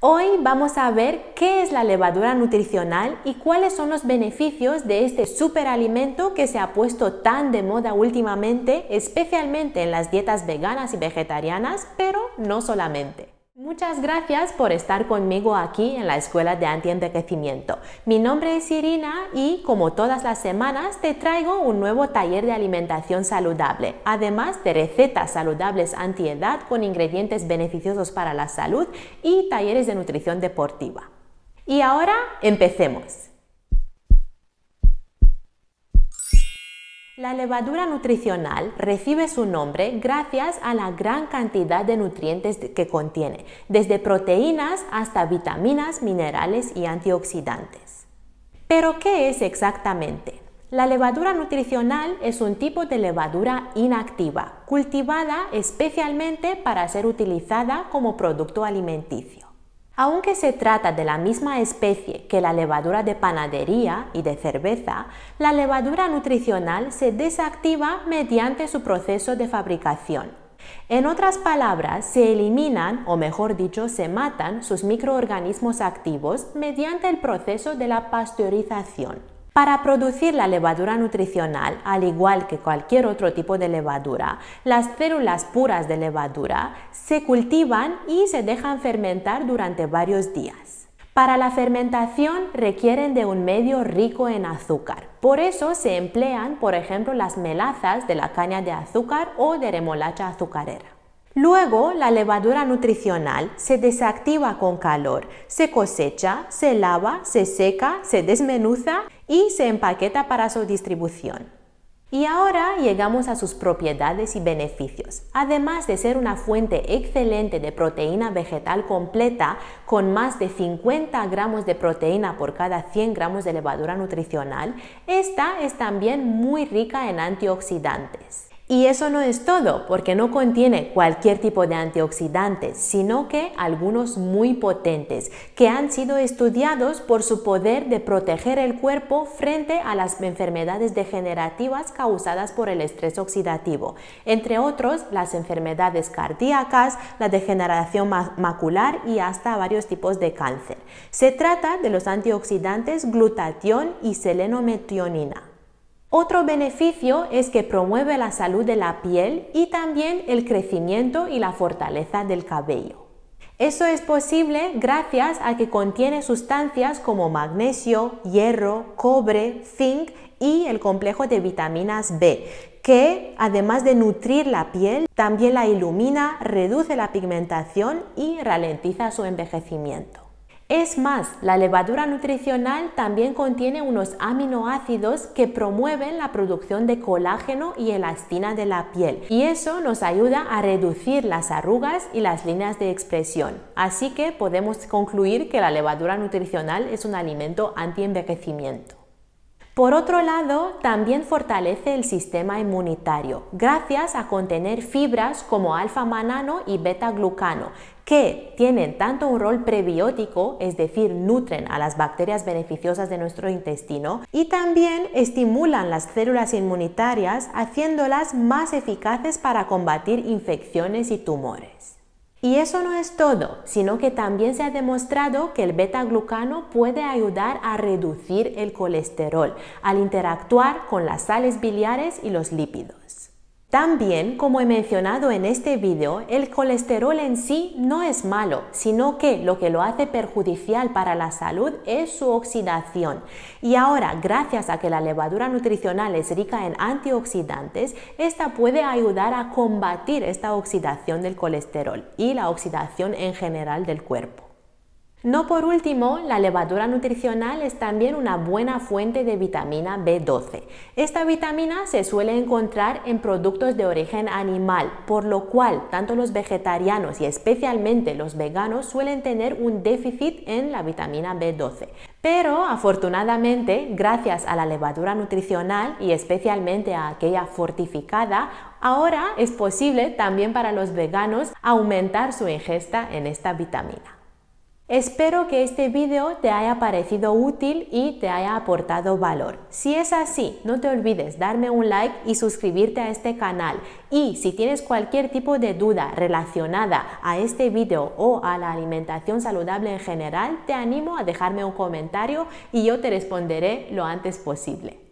Hoy vamos a ver qué es la levadura nutricional y cuáles son los beneficios de este superalimento que se ha puesto tan de moda últimamente, especialmente en las dietas veganas y vegetarianas, pero no solamente. Muchas gracias por estar conmigo aquí en la Escuela de Antienvejecimiento. Mi nombre es Irina y, como todas las semanas, te traigo un nuevo taller de alimentación saludable, además de recetas saludables antiedad con ingredientes beneficiosos para la salud y talleres de nutrición deportiva. Y ahora, empecemos. La levadura nutricional recibe su nombre gracias a la gran cantidad de nutrientes que contiene, desde proteínas hasta vitaminas, minerales y antioxidantes. ¿Pero qué es exactamente? La levadura nutricional es un tipo de levadura inactiva, cultivada especialmente para ser utilizada como producto alimenticio. Aunque se trata de la misma especie que la levadura de panadería y de cerveza, la levadura nutricional se desactiva mediante su proceso de fabricación. En otras palabras, se eliminan, o mejor dicho, se matan sus microorganismos activos mediante el proceso de la pasteurización. Para producir la levadura nutricional, al igual que cualquier otro tipo de levadura, las células puras de levadura se cultivan y se dejan fermentar durante varios días. Para la fermentación requieren de un medio rico en azúcar. Por eso se emplean, por ejemplo, las melazas de la caña de azúcar o de remolacha azucarera. Luego, la levadura nutricional se desactiva con calor, se cosecha, se lava, se seca, se desmenuza y se empaqueta para su distribución. Y ahora llegamos a sus propiedades y beneficios. Además de ser una fuente excelente de proteína vegetal completa, con más de 50 gramos de proteína por cada 100 gramos de levadura nutricional, esta es también muy rica en antioxidantes. Y eso no es todo, porque no contiene cualquier tipo de antioxidantes, sino que algunos muy potentes, que han sido estudiados por su poder de proteger el cuerpo frente a las enfermedades degenerativas causadas por el estrés oxidativo, entre otros las enfermedades cardíacas, la degeneración macular y hasta varios tipos de cáncer. Se trata de los antioxidantes glutatión y selenometionina. Otro beneficio es que promueve la salud de la piel y también el crecimiento y la fortaleza del cabello. Eso es posible gracias a que contiene sustancias como magnesio, hierro, cobre, zinc y el complejo de vitaminas B, que además de nutrir la piel, también la ilumina, reduce la pigmentación y ralentiza su envejecimiento. Es más, la levadura nutricional también contiene unos aminoácidos que promueven la producción de colágeno y elastina de la piel, y eso nos ayuda a reducir las arrugas y las líneas de expresión. Así que podemos concluir que la levadura nutricional es un alimento anti-envejecimiento. Por otro lado, también fortalece el sistema inmunitario, gracias a contener fibras como alfa-manano y beta-glucano, que tienen tanto un rol prebiótico, es decir, nutren a las bacterias beneficiosas de nuestro intestino, y también estimulan las células inmunitarias, haciéndolas más eficaces para combatir infecciones y tumores. Y eso no es todo, sino que también se ha demostrado que el beta-glucano puede ayudar a reducir el colesterol al interactuar con las sales biliares y los lípidos. También, como he mencionado en este vídeo, el colesterol en sí no es malo, sino que lo que lo hace perjudicial para la salud es su oxidación. Y ahora, gracias a que la levadura nutricional es rica en antioxidantes, esta puede ayudar a combatir esta oxidación del colesterol y la oxidación en general del cuerpo. No por último, la levadura nutricional es también una buena fuente de vitamina B12. Esta vitamina se suele encontrar en productos de origen animal, por lo cual tanto los vegetarianos y especialmente los veganos suelen tener un déficit en la vitamina B12. Pero afortunadamente, gracias a la levadura nutricional y especialmente a aquella fortificada, ahora es posible también para los veganos aumentar su ingesta en esta vitamina. Espero que este vídeo te haya parecido útil y te haya aportado valor. Si es así, no te olvides darme un like y suscribirte a este canal. Y si tienes cualquier tipo de duda relacionada a este vídeo o a la alimentación saludable en general, te animo a dejarme un comentario y yo te responderé lo antes posible.